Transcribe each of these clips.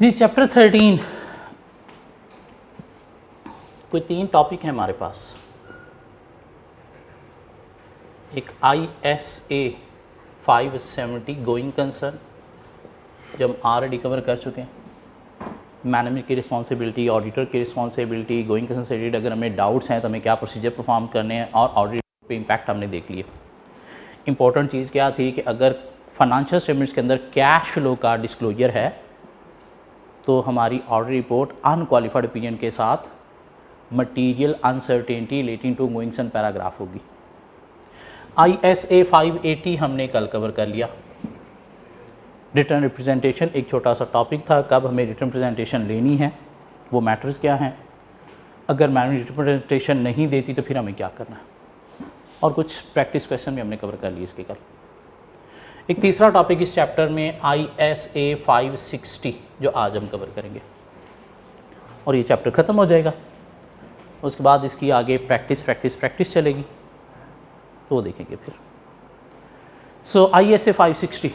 जी chapter 13 कोई 3 topic हैं हमारे पास। एक ISA 570 गोइंग कंसर्न जो हम ऑलरेडी कवर कर चुके हैं, मैनेजमेंट की रिस्पॉन्सिबिलिटी, ऑडिटर की रिस्पॉन्सिबिलिटी, गोइंग कंसर्न से रिलेटेड अगर हमें डाउट्स हैं तो हमें क्या प्रोसीजर परफॉर्म करने हैं, और ऑडिट पे इम्पैक्ट हमने देख लिए। इंपॉर्टेंट चीज़ क्या थी कि अगर फाइनेंशियल स्टेटमेंट्स के अंदर कैश फ्लो का डिस्क्लोजर है तो हमारी ऑडिट रिपोर्ट अनक्वालिफाइड ओपिनियन के साथ material uncertainty relating to going concern paragraph होगी। ISA 580 हमने कल कवर कर लिया। रिटर्न रिप्रेजेंटेशन एक छोटा सा टॉपिक था, कब हमें रिटर्न रिप्रेजेंटेशन लेनी है, वो मैटर्स क्या हैं, अगर मैनेजमेंट रिप्रेजेंटेशन नहीं देती तो फिर हमें क्या करना है, और कुछ प्रैक्टिस क्वेश्चन भी हमने कवर कर लिए इसके कल। एक तीसरा टॉपिक इस चैप्टर में ISA 560 जो आज हम कवर करेंगे, और ये चैप्टर ख़त्म हो जाएगा। उसके बाद इसकी आगे प्रैक्टिस चलेगी, तो वो देखेंगे फिर। सो ISA 560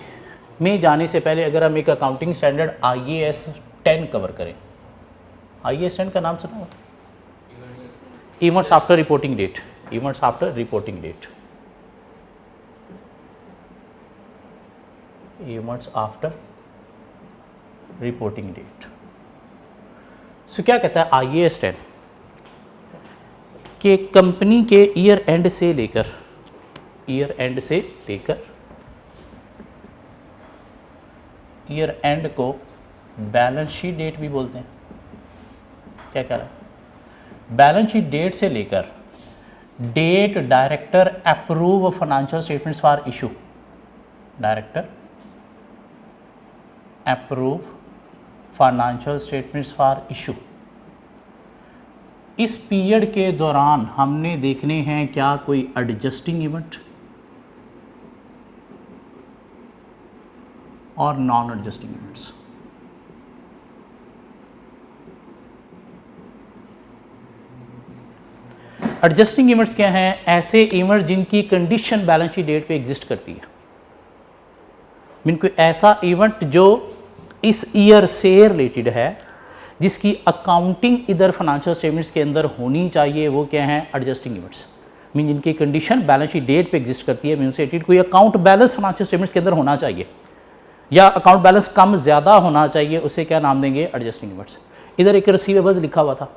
में जाने से पहले अगर हम एक अकाउंटिंग स्टैंडर्ड IAS 10 कवर करें। IAS 10 का नाम सुना हो? Events after reporting date. Events after reporting date. Events after reporting date. So क्या कहता है IAS 10 कि कंपनी के ईयर एंड से लेकर ईयर एंड को बैलेंस शीट डेट भी बोलते हैं। क्या कह रहा है? बैलेंस शीट डेट से लेकर date director approve financial statements for issue, director approve financial statements for issue, इस पीरियड के दौरान हमने देखने हैं क्या कोई एडजस्टिंग इवेंट और non adjusting events. Adjusting events क्या हैं? ऐसे इवेंट्स जिनकी कंडीशन बैलेंस शीट डेट पे एग्जिस्ट करती है। मीन कोई ऐसा इवेंट जो इस ईयर से रिलेटेड है, जिसकी अकाउंटिंग इधर फाइनेंशियल स्टेटमेंट्स के अंदर होनी चाहिए, वो क्या है? Adjusting events. मीन जिनकी कंडीशन बैलेंस शीट डेट पे एग्जिस्ट करती है, मीन से कोई अकाउंट बैलेंस फाइनेंशियल स्टेटमेंट्स के अंदर होना चाहिए या अकाउंट बैलेंस कम ज़्यादा होना चाहिए, उसे क्या नाम देंगे? Adjusting events. इधर एक रिसीवेबल्स लिखा हुआ था,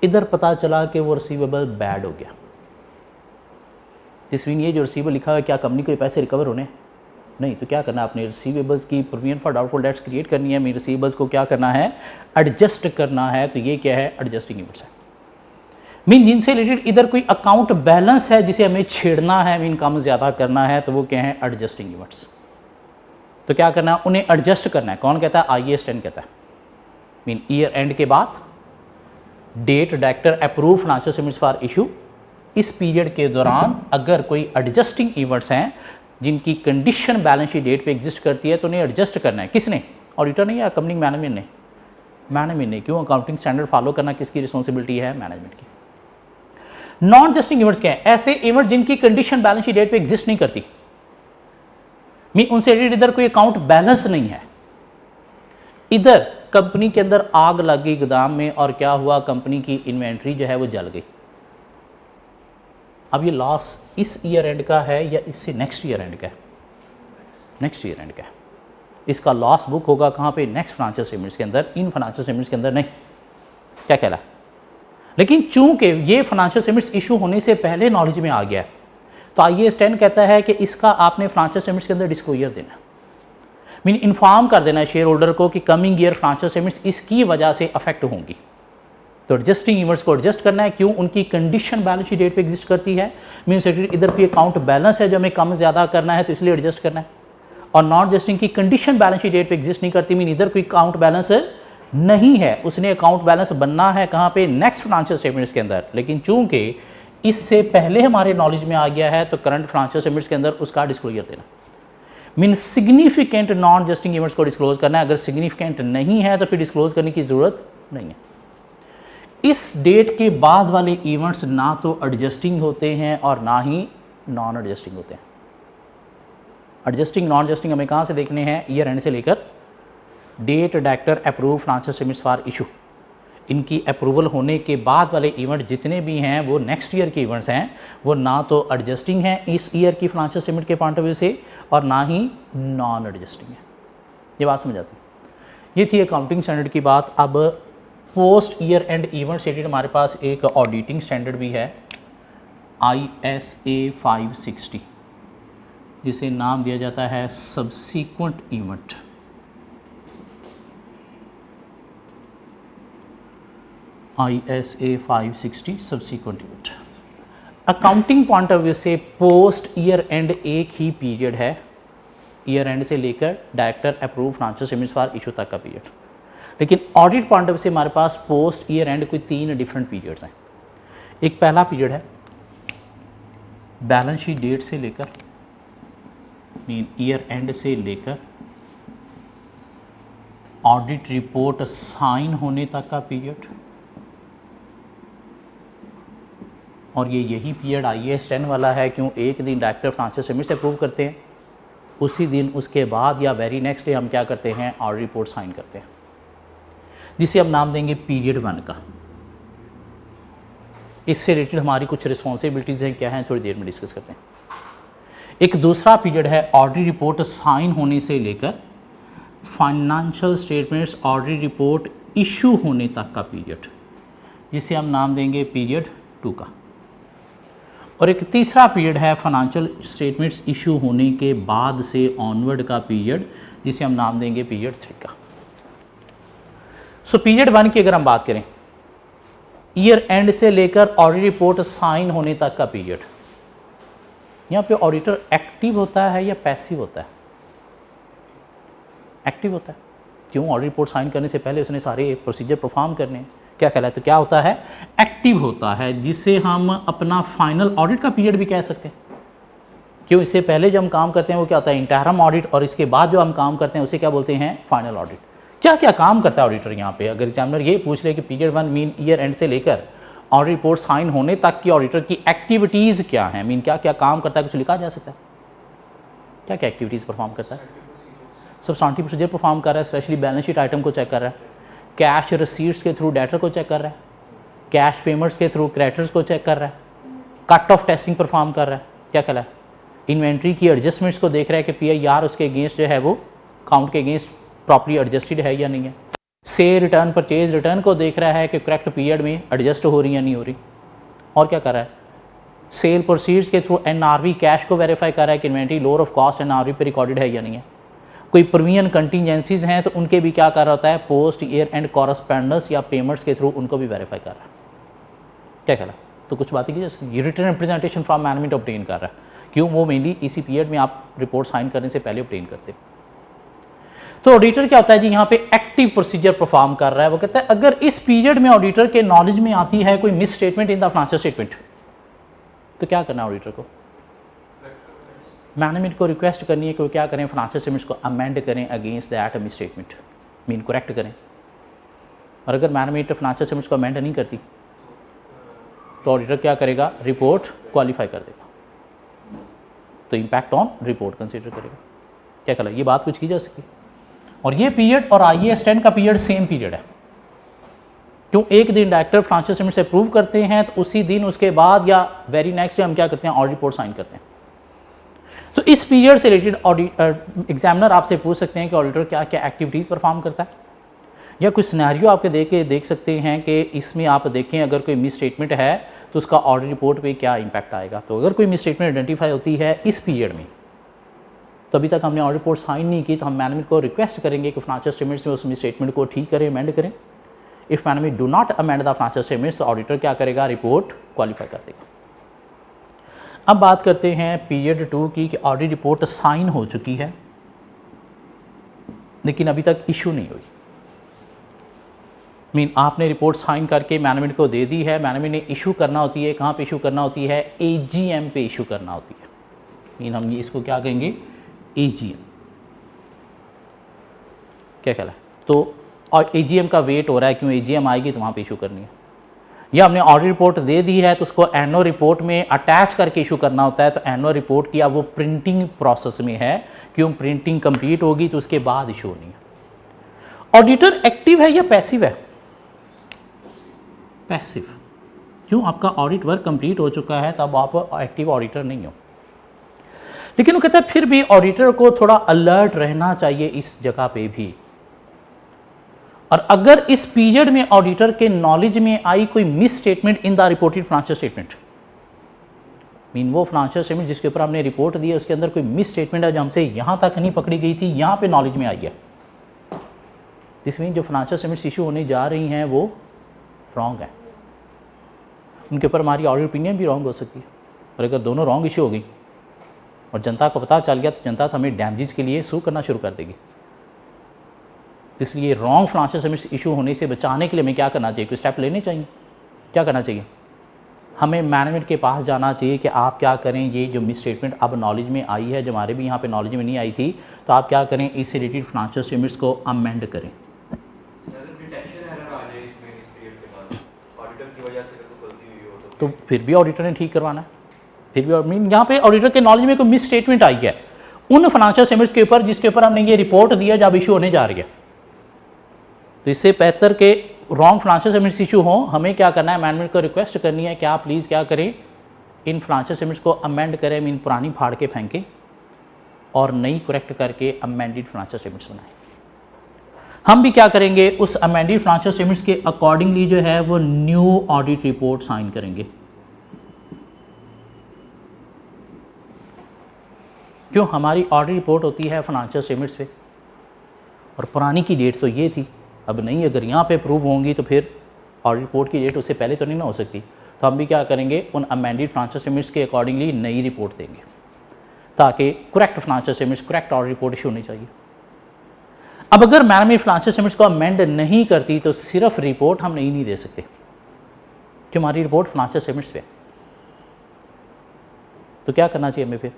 इधर पता चला कि वो रिसीवेबल बैड हो गया। दिस मीन ये जो रिसीवेबल लिखा हुआ है, क्या कंपनी को पैसे रिकवर होने? नहीं। तो क्या करना है? अपने रिसीवेबल्स की provision for doubtful debts create करनी है। मेरे रिसीवेबल्स को क्या करना है? एडजस्ट करना है। तो ये क्या है? एडजस्टिंग इवेंट्स है। मीन जिनसे रिलेटेड इधर कोई अकाउंट बैलेंस है जिसे हमें छेड़ना है, मीन कम ज़्यादा करना है, तो वो क्या है? Adjusting events. तो क्या करना है? उन्हें एडजस्ट करना है। कौन कहता है? IAS 10 कहता है। मीन ईयर एंड के बाद date director approve financial statements for issue, इस पीरियड के दौरान अगर कोई एडजस्टिंग इवेंट्स हैं जिनकी कंडीशन बैलेंस शीट डेट पे एग्जिस्ट करती है, तो उन्हें एडजस्ट करना है। किसने? ऑडिटर ने या कंपनी मैनेजमेंट ने? मैनेजमेंट ने। क्यों? अकाउंटिंग स्टैंडर्ड फॉलो करना किसकी रिस्पॉन्सिबिलिटी है? मैनेजमेंट की। नॉन एडजस्टिंग इवेंट्स क्या है? ऐसे इवेंट जिनकी कंडीशन बैलेंस शीट डेट पे एग्जिस्ट नहीं करती, मीन उनसे रिलेटेड इधर कोई अकाउंट बैलेंस नहीं है। इधर कंपनी के अंदर आग लग गई गोदाम में, और क्या हुआ? कंपनी की इन्वेंट्री जो है वो जल गई। अब ये लॉस इस ईयर एंड का है या इससे नेक्स्ट ईयर एंड का है? नेक्स्ट ईयर एंड का है। इसका लॉस बुक होगा कहाँ पे? नेक्स्ट फाइनेंशियल स्टेटमेंट्स के अंदर, इन फाइनेंशियल स्टेटमेंट्स के अंदर नहीं। क्या कहला? लेकिन चूंकि ये फाइनेंशियल स्टेटमेंट्स इशू होने से पहले नॉलेज में आ गया है, तो IAS 10 कहता है कि इसका आपने फाइनेंशियल स्टेटमेंट्स के अंदर डिस्क्लोजर देना, मीन इन्फॉर्म कर देना है शेयर होल्डर को कि कमिंग ईयर फाइनेंशियल स्टेटमेंट्स इसकी वजह से अफेक्ट होंगी। तो एडजस्टिंग इवेंट्स को एडजस्ट करना है। क्यों? उनकी कंडीशन बैलेंस शीट डेट पे एग्जिस्ट करती है, मीन्स इधर कोई अकाउंट बैलेंस है जो हमें कम ज़्यादा करना है, तो इसलिए एडजस्ट करना है। और नॉन एडजस्टिंग की कंडीशन बैलेंस शीट डेट पे एग्जिस्ट नहीं करती, मीन इधर कोई अकाउंट बैलेंस नहीं है, उसने अकाउंट बैलेंस बनना है कहाँ पे? नेक्स्ट फाइनेंशियल स्टेटमेंट्स के अंदर। लेकिन चूंकि इससे पहले हमारे नॉलेज में आ गया है, तो करंट फाइनेंशियल स्टेटमेंट्स के अंदर उसका डिस्क्लोजर देना, mean significant non adjusting events को डिस्क्लोज करना है। अगर सिग्निफिकेंट नहीं है तो फिर डिस्क्लोज करने की ज़रूरत नहीं है। इस डेट के बाद वाले इवेंट्स ना तो एडजस्टिंग होते हैं और ना ही नॉन एडजस्टिंग होते हैं। एडजस्टिंग नॉन एडजस्टिंग हमें कहाँ से देखने हैं? ईयर एंड से लेकर date director approve financial statements for issue, इनकी अप्रूवल होने के बाद वाले इवेंट जितने भी हैं वो नेक्स्ट ईयर के इवेंट्स हैं, वो ना तो एडजस्टिंग हैं इस ईयर की फाइनेंशियल स्टेटमेंट के पॉइंट ऑफ व्यू से और ना ही नॉन एडजस्टिंग है। ये बात समझ आती है। ये थी अकाउंटिंग स्टैंडर्ड की बात। अब post year and event stated हमारे पास एक ऑडिटिंग स्टैंडर्ड भी है ISA 560, जिसे नाम दिया जाता है subsequent event. ISA 560 subsequent event. Accounting point of view से पोस्ट ईयर एंड एक ही पीरियड है, ईयर एंड से लेकर director approve financial statements for issue तक का पीरियड। लेकिन ऑडिट पॉइंट ऑफ व्यू से हमारे पास पोस्ट ईयर एंड कोई 3 डिफरेंट पीरियड्स हैं। एक पहला पीरियड है बैलेंस शीट डेट से लेकर मीन ईयर एंड से लेकर ऑडिट रिपोर्ट साइन होने तक का पीरियड, और ये यही पीरियड IAS 10 वाला है। क्यों? एक दिन डायरेक्टर फाइनेंशियल स्टेटमेंट से अप्रूव करते हैं, उसी दिन उसके बाद या वेरी नेक्स्ट डे हम क्या करते हैं, ऑडिट रिपोर्ट साइन करते हैं, जिसे हम नाम देंगे पीरियड 1 का। इससे रिलेटेड हमारी कुछ रिस्पॉन्सिबिलिटीज़ हैं, क्या हैं, थोड़ी देर में डिस्कस करते हैं। एक दूसरा पीरियड है ऑडिट रिपोर्ट साइन होने से लेकर financial statements audit report issue होने तक का पीरियड, जिसे हम नाम देंगे पीरियड 2 का। और एक तीसरा पीरियड है फाइनेंशियल स्टेटमेंट्स इशू होने के बाद से ऑनवर्ड का पीरियड, जिसे हम नाम देंगे पीरियड 3 का। सो पीरियड 1 की अगर हम बात करें, ईयर एंड से लेकर ऑडिट रिपोर्ट साइन होने तक का पीरियड, यहाँ पे ऑडिटर एक्टिव होता है या पैसिव होता है? एक्टिव होता है। क्यों? ऑडिट रिपोर्ट साइन करने से पहले उसने सारे प्रोसीजर परफॉर्म करने हैं। क्या कहलाता है? तो क्या होता है? एक्टिव होता है, जिसे हम अपना फाइनल ऑडिट का पीरियड भी कह सकते हैं। क्यों? इससे पहले जो हम काम करते हैं वो क्या होता है? इंटरम ऑडिट, और इसके बाद जो हम काम करते हैं उसे क्या बोलते हैं? Final audit. क्या क्या काम करता है ऑडिटर यहाँ पे? अगर एग्जामिनर ये पूछ ले कि पीरियड 1 मीन ईयर एंड से लेकर ऑडिट रिपोर्ट साइन होने तक की ऑडिटर की एक्टिविटीज़ क्या हैं, मीन क्या क्या काम करता है, कुछ लिखा जा सकता है? क्या क्या एक्टिविटीज़ परफॉर्म करता है? सब्सटेंटिव प्रोसीजर परफॉर्म कर रहा है, स्पेशली बैलेंस शीट आइटम को चेक कर रहा है, कैश रिसीट्स के थ्रू डेटर को चेक कर रहा है, कैश पेमेंट्स के थ्रू क्रेडिटर्स को चेक कर रहा है, कट ऑफ टेस्टिंग परफॉर्म कर रहा है, क्या कहला है, इन्वेंट्री की एडजस्टमेंट्स को देख रहा है कि PIR उसके अगेंस्ट जो है वो काउंट के अगेंस्ट प्रॉपर्ली एडजस्टेड है या नहीं है, सेल रिटर्न परचेज रिटर्न को देख रहा है कि करेक्ट पीरियड में एडजस्ट हो रही या नहीं हो रही, और क्या कर रहा है, सेल प्रोसीड्स के थ्रू NRV कैश को वेरीफाई कर रहा है कि inventory lower of cost NRV पे रिकॉर्डेड है या नहीं है। कोई प्रीमियम कंटीजेंसीज हैं तो उनके भी क्या कर रहा होता है, पोस्ट ईयर एंड कॉरस्पेंडेंस या पेमेंट्स के थ्रू उनको भी वेरीफाई कर रहा है। क्या कहला? तो कुछ बातें की जैसे written representation from management obtain कर रहा है। क्यों? वो मेनली इसी पीरियड में आप रिपोर्ट साइन करने से पहले ऑब्टेन करते हैं। तो ऑडिटर क्या होता है जी, यहाँ पे एक्टिव प्रोसीजर परफॉर्म कर रहा है। वो कहता है अगर इस पीरियड में ऑडिटर के नॉलेज में आती है कोई miss statement in the financial statement, तो क्या करना है ऑडिटर को? मैनेजमेंट को रिक्वेस्ट करनी है कि वो क्या करें, फाइनेंशियल स्टेटमेंट्स को अमेंड करें against that miss statement, mean correct करें। और अगर मैनेजमेंट फाइनेंशियल स्टेटमेंट्स को अमेंड नहीं करती तो ऑडिटर क्या करेगा, रिपोर्ट क्वालिफाई कर देगा, तो इम्पैक्ट ऑन रिपोर्ट कंसीडर करेगा। क्या कहला? ये बात कुछ की जा सकती। और ये पीरियड और IAS 10 का पीरियड सेम पीरियड है। क्यों? एक दिन डायरेक्टर फाइनेंशियल स्टेटमेंट से अप्रूव करते हैं तो उसी दिन उसके बाद या वेरी नेक्स्ट डे हम क्या करते हैं, ऑडिट रिपोर्ट साइन करते हैं। तो इस पीरियड से रिलेटेड एग्जामिनर आपसे पूछ सकते हैं कि ऑडिटर क्या क्या एक्टिविटीज़ परफॉर्म करता है, या कुछ सिनेरियो आपके देख सकते हैं कि इसमें आप देखें अगर कोई मिस स्टेटमेंट है तो उसका ऑडिट रिपोर्ट पे क्या इंपैक्ट आएगा। तो अगर कोई मिस स्टेटमेंट आइडेंटिफाई होती है इस पीरियड में, तो अभी तक हमने ऑडिट रिपोर्ट साइन नहीं की, तो हम मैनेजमेंट को रिक्वेस्ट करेंगे कि फाइनेंशियल स्टेटमेंट्स में उस मिस स्टेटमेंट को ठीक करें, अमेंड करें। If management do not amend the financial statements, तो ऑडिटर क्या करेगा, रिपोर्ट क्वालिफाई कर देगा। अब बात करते हैं पीरियड 2 की कि ऑडिट रिपोर्ट साइन हो चुकी है लेकिन अभी तक इशू नहीं हुई। मीन आपने रिपोर्ट साइन करके मैनेजमेंट को दे दी है, मैनेजमेंट ने इशू करना होती है, कहाँ पे इशू करना होती है, AGM पे इशू करना होती है। मीन हम इसको क्या कहेंगे, AGM। क्या कहला है? तो और AGM का वेट हो रहा है, क्यों AGM आएगी तो वहाँ पे इशू करनी है, या हमने ऑडिट रिपोर्ट दे दी है तो उसको एनुअल रिपोर्ट में अटैच करके इशू करना होता है। तो एनुअल रिपोर्ट की अब वो प्रिंटिंग प्रोसेस में है, क्यों प्रिंटिंग कंप्लीट होगी तो उसके बाद इशू होनी है। ऑडिटर एक्टिव है या पैसिव है? पैसिव। क्यों? आपका ऑडिट वर्क कंप्लीट हो चुका है, तब आप एक्टिव ऑडिटर नहीं हो। लेकिन वो कहता है फिर भी ऑडिटर को थोड़ा अलर्ट रहना चाहिए इस जगह पे भी। और अगर इस पीरियड में ऑडिटर के नॉलेज में आई कोई miss statement in the reported financial statement, mean वो फाइनेंशियल स्टेटमेंट जिसके ऊपर हमने रिपोर्ट दी है उसके अंदर कोई मिस स्टेटमेंट है जो हमसे यहाँ तक नहीं पकड़ी गई थी, यहाँ पे नॉलेज में आई है, दिस मीन जो फाइनेंशियल स्टेटमेंट्स इशू होने जा रही हैं वो रॉन्ग है, उनके ऊपर हमारी ऑडिट ओपिनियन भी रॉन्ग हो सकती है। और अगर दोनों रॉन्ग इशू हो गई और जनता को पता चल गया तो जनता तो हमें डैमेजेस के लिए सू करना शुरू कर देगी। इसलिए रॉन्ग फाइनेंशियल स्टेटमेंट्स इशू होने से बचाने के लिए हमें क्या करना चाहिए? कोई स्टेप लेने चाहिए। क्या करना चाहिए? हमें मैनेजमेंट के पास जाना चाहिए कि आप क्या करें, ये जो मिस स्टेटमेंट अब नॉलेज में आई है, जो हमारे भी यहाँ पे नॉलेज में नहीं आई थी, तो आप क्या करें, इससे रिलेटेड फाइनेंशियल स्टेटमेंट्स को अमेंड करें। तो फिर भी ऑडिटर ने ठीक करवाना है। फिर भी मीन यहाँ पे ऑडिटर के नॉलेज में कोई मिस स्टेटमेंट आई है उन फाइनेंशियल स्टेटमेंट्स के ऊपर जिसके ऊपर हमने ये रिपोर्ट दिया जब इशू होने जा रही है, तो इससे बेहतर के रॉन्ग फाइनेंशियल स्टेटमेंट्स इशू हो, हमें क्या करना है, मैनेजमेंट को रिक्वेस्ट करनी है कि आप प्लीज़ क्या करें, इन फाइनेंशियल स्टेटमेंट्स को अमेंड करें, मीन पुरानी फाड़ के फेंकें और नई करेक्ट करके अमेंडेड फाइनेंशियल स्टेटमेंट्स बनाएं। हम भी क्या करेंगे, उस अमेंडेड फाइनेंशियल स्टेटमेंट्स के अकॉर्डिंगली जो है वो न्यू ऑडिट रिपोर्ट साइन करेंगे। क्यों? हमारी ऑडिट रिपोर्ट होती है फाइनेंशियल स्टेटमेंट्स पे और पुरानी की डेट तो ये थी, अब नहीं, अगर यहाँ पे प्रूव होंगी तो फिर ऑडिट रिपोर्ट की डेट उससे पहले तो नहीं ना हो सकती। तो हम भी क्या करेंगे, उन अमेंडेड फाइनेंशियल स्टेटमेंट्स के अकॉर्डिंगली नई रिपोर्ट देंगे ताकि correct financial statements, correct audit report issue होनी चाहिए। अब अगर मैनेजमेंट फाइनेंशियल स्टेटमेंट्स को अमेंड नहीं करती तो सिर्फ रिपोर्ट हम नहीं दे सकते कि हमारी रिपोर्ट फाइनेंशियल स्टेटमेंट्स पे। तो क्या करना चाहिए हमें? फिर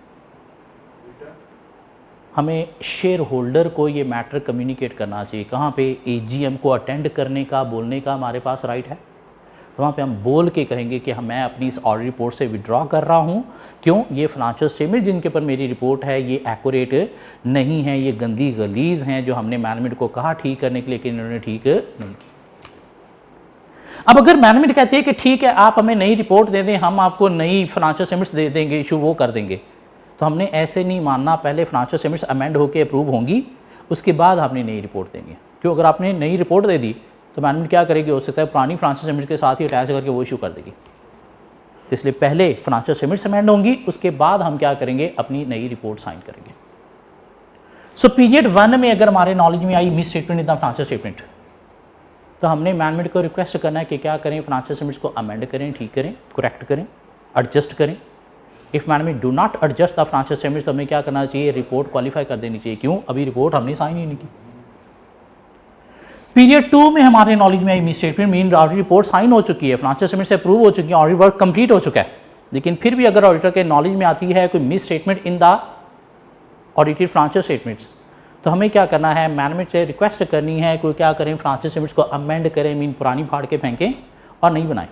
हमें शेयर होल्डर को ये मैटर कम्युनिकेट करना चाहिए। कहाँ पे? एजीएम को अटेंड करने का, बोलने का हमारे पास राइट है, तो वहाँ पे हम बोल के कहेंगे कि मैं अपनी इस ऑडिट रिपोर्ट से विड्रॉ कर रहा हूँ। क्यों? ये फाइनेंशियल स्टेटमेंट जिनके ऊपर मेरी रिपोर्ट है ये एक्यूरेट नहीं है, ये गंदी गलीज हैं जो हमने मैनेजमेंट को कहा ठीक करने के लिए, लेकिन इन्होंने ठीक नहीं की। अब अगर मैनेजमेंट कहती है कि ठीक है आप हमें नई रिपोर्ट दे दें, हम आपको नई फाइनेंशियल स्टेटमेंट्स दे देंगे, इशू वो कर देंगे, तो हमने ऐसे नहीं मानना, पहले फाइनेंशियल स्टेटमेंट्स अमेंड होकर अप्रूव होंगी, उसके बाद हमने नई रिपोर्ट देंगे। क्यों? अगर आपने नई रिपोर्ट दे दी तो मैनेजमेंट क्या करेगी, हो सकता है पुरानी फाइनेंशियल स्टेटमेंट के साथ ही अटैच करके वो इशू कर देगी। तो इसलिए पहले फाइनेंशियल स्टेटमेंट्स अमेंड होंगी, उसके बाद हम क्या करेंगे, अपनी नई रिपोर्ट साइन करेंगे। सो पीरियड 1 में अगर हमारे नॉलेज में आई miss statement in the financial statement, तो हमने मैनेजमेंट को रिक्वेस्ट करना है कि क्या करें, फाइनेंशियल स्टेटमेंट्स को अमेंड करें, ठीक करें, करेक्ट करें, एडजस्ट करें। If management do not adjust the financial statements, तो हमें क्या करना चाहिए, रिपोर्ट क्वालिफाई कर देनी चाहिए। क्यों? अभी रिपोर्ट हमने साइन ही नहीं की। पीरियड 2 में हमारे नॉलेज में आई misstatement, mean audit report sign हो चुकी है, फाइनेंशियल स्टेटमेंट से अप्रूव हो चुकी है, ऑडिट वर्क कंप्लीट हो चुका है, लेकिन फिर भी अगर ऑडिटर के नॉलेज में आती है कोई miss statement in the audited financial statements, तो हमें क्या करना है, मैनेजमेंट से रिक्वेस्ट करनी है कोई क्या करें, फाइनेंशियल स्टेटमेंट्स को अमेंड करें, मीन पुरानी फाड़ के फेंकें और नहीं बनाएं,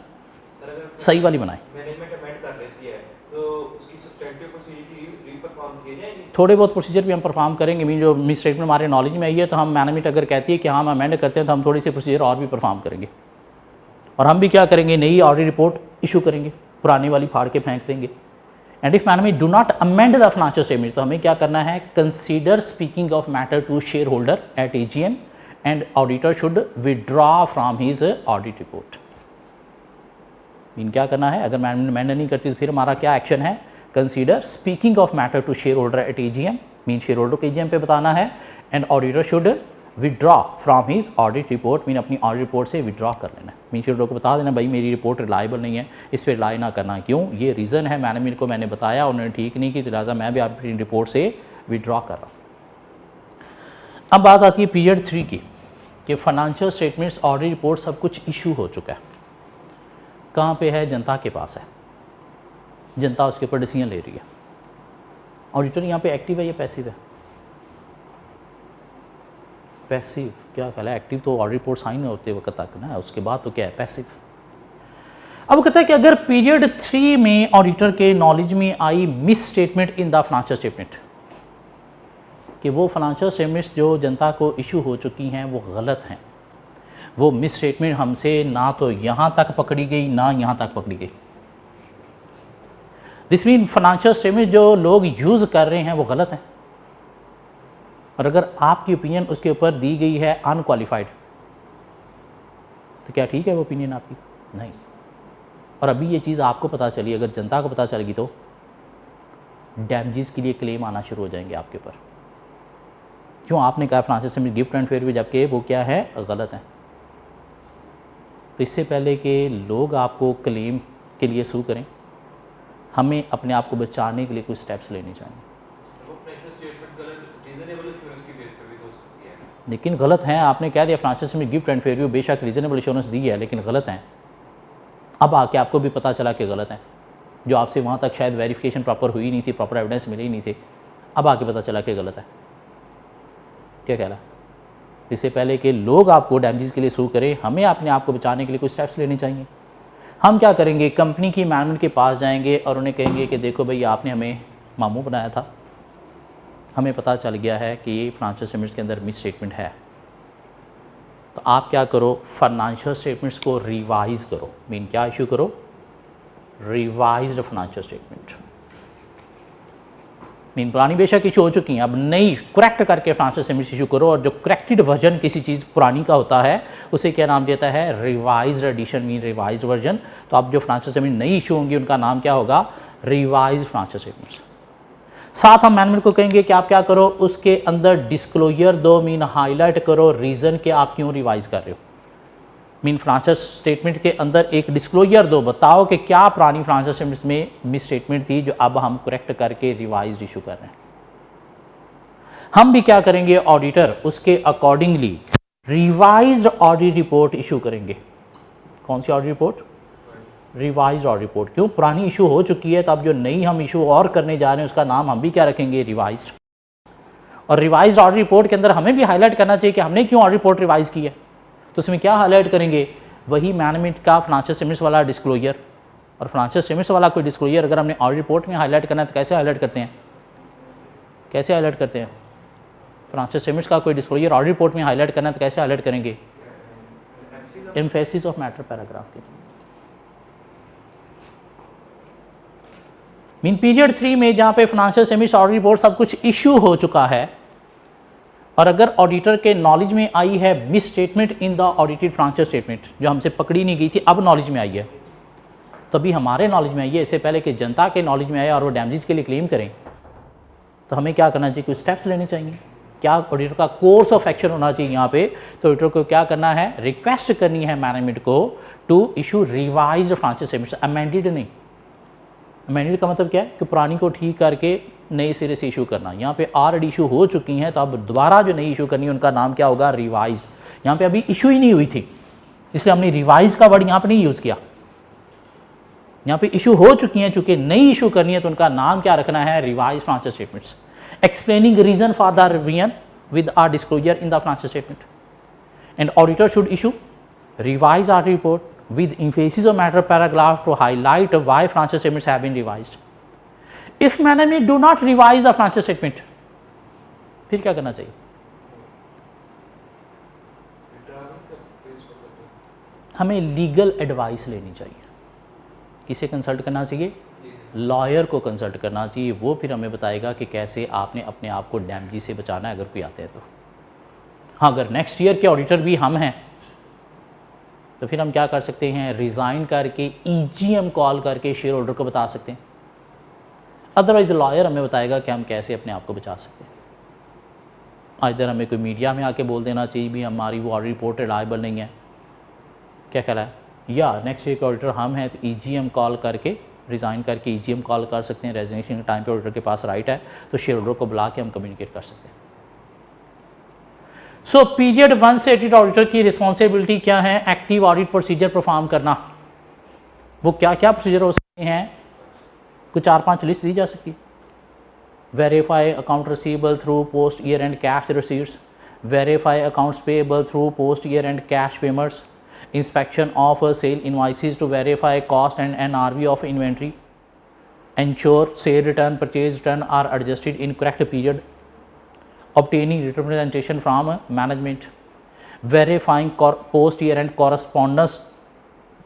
सही वाली बनाएं। थोड़े बहुत प्रोसीजर भी हम परफॉर्म करेंगे, मीन जो मिस स्टेटमेंट हमारे नॉलेज में आई है तो हम मैनेजमेंट अगर कहती है कि हम अमेंड करते हैं तो हम थोड़ी सी प्रोसीजर और भी परफॉर्म करेंगे, और हम भी क्या करेंगे, नई ऑडिट रिपोर्ट इशू करेंगे, पुरानी वाली फाड़ के फेंक देंगे। And if management do not amend the financial statement, तो हमें क्या करना है, consider speaking of matter to shareholder at AGM and auditor should withdraw from his audit report. Mean क्या करना है, अगर मैनेजमेंट अमेंड नहीं करती तो फिर हमारा क्या एक्शन है, consider speaking of matter to shareholder at AGM, mean share holder को एजीएम पे बताना है, and auditor should withdraw from his audit report, mean अपनी ऑडिट रिपोर्ट से विड्रॉ कर लेना है। मीन शेयर होल्डर को बता देना भाई मेरी रिपोर्ट रिलायबल नहीं है, इस पर रिलाई ना करना। क्यों? ये रीज़न है, मैनेजमेंट को मैंने बताया, उन्होंने ठीक नहीं की, तो लिहाजा मैं भी अपनी रिपोर्ट से विड्रॉ कर रहा हूँ। अब बात आती है पीरियड 3 की, कि फाइनेंशियल स्टेटमेंट्स, ऑडिट रिपोर्ट सब कुछ इशू हो चुका है, कहाँ पे है, जनता के पास है, जनता उसके ऊपर डिसीजन ले रही है। ऑडिटर यहाँ पे एक्टिव है या पैसिव है? पैसिव। क्या कहला है, एक्टिव तो ऑडिट रिपोर्ट साइन होते वक्त तक ना, उसके बाद तो क्या है, पैसिव। अब कहता है कि अगर पीरियड 3 में ऑडिटर के नॉलेज में आई miss statement in the financial statement, कि वो फाइनेंशियल स्टेटमेंट्स जो जनता को इशू हो चुकी हैं वो गलत हैं, वो मिस स्टेटमेंट हमसे ना तो यहाँ तक पकड़ी गई ना यहाँ तक पकड़ी गई। दिस मीन फाइनेंशियल स्टेटमेंट जो लोग यूज़ कर रहे हैं वो गलत हैं, और अगर आपकी ओपिनियन उसके ऊपर दी गई है अनक्वालिफाइड, तो क्या ठीक है वो ओपिनियन आपकी? नहीं। और अभी ये चीज़ आपको पता चली, अगर जनता को पता चलेगी तो डैमेजेस के लिए क्लेम आना शुरू हो जाएंगे आपके ऊपर। क्यों आपने कहा financial statement gift and fair, जबकि वो क्या है? गलत है। तो इससे पहले कि लोग आपको क्लेम के लिए सू करें, हमें अपने आप को बचाने के लिए कुछ स्टेप्स लेने चाहिए। लेकिन गलत हैं, आपने कह दिया financial statement gift and fair view, बेशक रीजनेबल एश्योरेंस दी है लेकिन गलत हैं। अब आके आपको भी पता चला कि गलत हैं, जो आपसे वहाँ तक शायद वेरिफिकेशन प्रॉपर हुई नहीं थी, प्रॉपर एविडेंस मिले ही नहीं थे, अब आके पता चला कि गलत है। क्या कह रहा है? इससे पहले कि लोग आपको डैमेजेस के लिए सू करें, हमें अपने आप को बचाने के लिए कुछ स्टेप्स लेने चाहिए। हम क्या करेंगे? कंपनी की मैनेजमेंट के पास जाएंगे और उन्हें कहेंगे कि देखो भाई, आपने हमें मामू बनाया था, हमें पता चल गया है कि ये फाइनेंशियल स्टेटमेंट्स के अंदर मिस स्टेटमेंट है, तो आप क्या करो? फाइनेंशियल स्टेटमेंट्स को रिवाइज़ करो। मीन क्या इशू करो? Revised financial statement. मीन पुरानी बेशक इशू हो चुकी हैं, अब नई करेक्ट करके फाइनेंशियल स्टेटमेंट्स इशू करो, और जो करेक्टेड वर्जन किसी चीज़ पुरानी का होता है उसे क्या नाम देता है? Revised edition, mean revised version. तो अब जो फाइनेंशियल स्टेटमेंट नई इशू होंगी उनका नाम क्या होगा? Revised financial statements. साथ हम मैनेजमेंट को कहेंगे कि आप क्या करो? उसके अंदर डिस्क्लोजर दो, मीन हाईलाइट करो रीज़न कि आप क्यों रिवाइज कर रहे हो। मीन फाइनेंशियल स्टेटमेंट के अंदर एक डिस्क्लोजर दो, बताओ कि क्या पुरानी फाइनेंशियल स्टेटमेंट्स में मिस स्टेटमेंट थी जो अब हम करेक्ट करके रिवाइज इशू कर रहे हैं। हम भी क्या करेंगे? ऑडिटर उसके accordingly revised audit report issue करेंगे। कौन सी audit report? Revised audit report. क्यों? पुरानी इशू हो चुकी है, तो अब जो नई हम इशू और करने जा रहे हैं उसका नाम हम भी क्या रखेंगे? रिवाइज्ड। और रिवाइज्ड ऑडिट रिपोर्ट के अंदर हमें भी हाईलाइट करना चाहिए कि हमने क्यों ऑडिट रिपोर्ट रिवाइज की है। तो उसमें क्या हाईलाइट करेंगे? वही मैनेजमेंट का फाइनेंशियल स्टेटमेंट्स वाला डिस्क्लोजर। और फाइनेंशियल स्टेटमेंट्स वाला कोई डिस्क्लोजर अगर हमने ऑडिट रिपोर्ट में हाईलाइट करना है तो कैसे हाईलाइट करते हैं? कैसे हाईलाइट करते हैं? फाइनेंशियल स्टेटमेंट्स का कोई डिस्क्लोजर ऑडिट रिपोर्ट में हाईलाइट करना है तो कैसे हाईलाइट करेंगे? एम्फेसिस ऑफ मैटर पैराग्राफ के। मीन पीरियड 3 में जहाँ पे फाइनेंशियल स्टेटमेंट्स ऑडिट रिपोर्ट सब कुछ इशू हो चुका है, और अगर ऑडिटर के नॉलेज में आई है miss statement in the audited financial statement, जो हमसे पकड़ी नहीं गई थी अब नॉलेज में आई है, तो अभी हमारे नॉलेज में आई है, इससे पहले कि जनता के नॉलेज में आए और वो डैमेजेस के लिए क्लेम करें, तो हमें क्या करना चाहिए? कुछ स्टेप्स लेने चाहिए। क्या ऑडिटर का कोर्स ऑफ एक्शन होना चाहिए यहाँ पे? तो ऑडिटर को क्या करना है? रिक्वेस्ट करनी है मैनेजमेंट को to issue revised financial statements. Amended नहीं, अमेंडेड का मतलब क्या है? कि पुरानी को ठीक करके नए सिरे से इशू करना। यहाँ पे ऑलरेडी इशू हो चुकी हैं, तो अब दोबारा जो नई इशू करनी है उनका नाम क्या होगा? रिवाइज। यहाँ पे अभी इशू ही नहीं हुई थी, इसलिए हमने रिवाइज का वर्ड यहाँ पे नहीं यूज़ किया। यहाँ पे इशू हो चुकी हैं, चूंकि नई इशू करनी है तो उनका नाम क्या रखना है? Revise financial statements. Explaining reason for the revision with our disclosure in the financial statement, and auditor should issue revise our report with emphasis of matter paragraph to highlight why financial statements have been revised. If management do not revise the financial statement, फिर क्या करना चाहिए? हमें legal advice लेनी चाहिए। किसे consult करना चाहिए? लॉयर को कंसल्ट करना चाहिए। वो फिर हमें बताएगा कि कैसे आपने अपने आप को डैमेज से बचाना है अगर कोई आते हैं तो। हाँ, अगर नेक्स्ट ईयर के ऑडिटर भी हम हैं तो फिर हम क्या कर सकते हैं? रिज़ाइन करके EGM कॉल करके शेयर होल्डर को बता सकते हैं। अदरवाइज लॉयर हमें बताएगा कि हम कैसे अपने आप को बचा सकते हैं। इधर हमें कोई मीडिया में आके बोल देना चाहिए भी हमारी वो ऑडिट रिपोर्ट रिलायबल नहीं है, क्या ख्याल है? या नेक्स्ट ईयर के ऑडिटर हम हैं तो EGM कॉल करके, रिज़ाइन करके EGM कॉल कर सकते हैं। रेजिग्नेशन के टाइम पे ऑडिटर के पास राइट है, तो शेयर होल्डर को बुला के हम कम्युनिकेट कर सकते हैं। सो पीरियड 1 से ऑडिट ऑडिटर की रिस्पॉन्सिबिलिटी क्या है? एक्टिव ऑडिट प्रोसीजर परफॉर्म करना। वो क्या क्या प्रोसीजर हो सकते हैं? कुछ 4-5 लिस्ट दी जा सकती है। Verify account receivable through post year end cash receipts, verify accounts payable through post year end cash payments, inspection of sale invoices to verify cost and NRV of inventory, ensure sale return purchase return are adjusted in correct period, obtaining representation from management, verifying post year end correspondence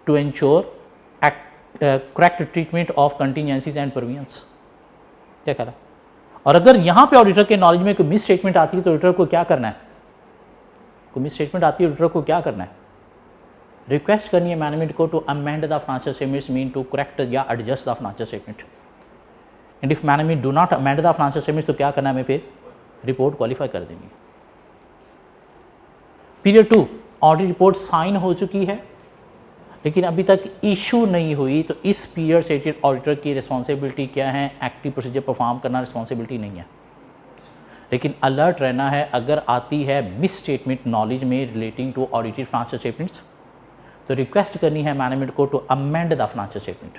to ensure correct treatment of contingencies and provisions। क्या करा? और अगर यहाँ पे auditor के knowledge में कोई miss statement आती है तो ऑडिटर को क्या करना है? कोई मिस स्टेटमेंट आती है ऑडिटर को क्या करना है? रिक्वेस्ट करनी है मैनेजमेंट को to amend the financial statements, mean to correct या adjust the financial statement. And if management do not amend the financial statements तो क्या करना है? हमें फिर रिपोर्ट क्वालिफाई कर देनी है। पीरियड 2, ऑडिट रिपोर्ट साइन हो चुकी है लेकिन अभी तक इशू नहीं हुई, तो इस पीरियड से ऑडिटर की रिस्पॉन्सिबिलिटी क्या है? एक्टिव प्रोसीजर परफॉर्म करना रिस्पॉन्सिबिलिटी नहीं है, लेकिन अलर्ट रहना है। अगर आती है मिस स्टेटमेंट नॉलेज में relating to audited financial statements तो रिक्वेस्ट करनी है मैनेजमेंट को to amend the financial statement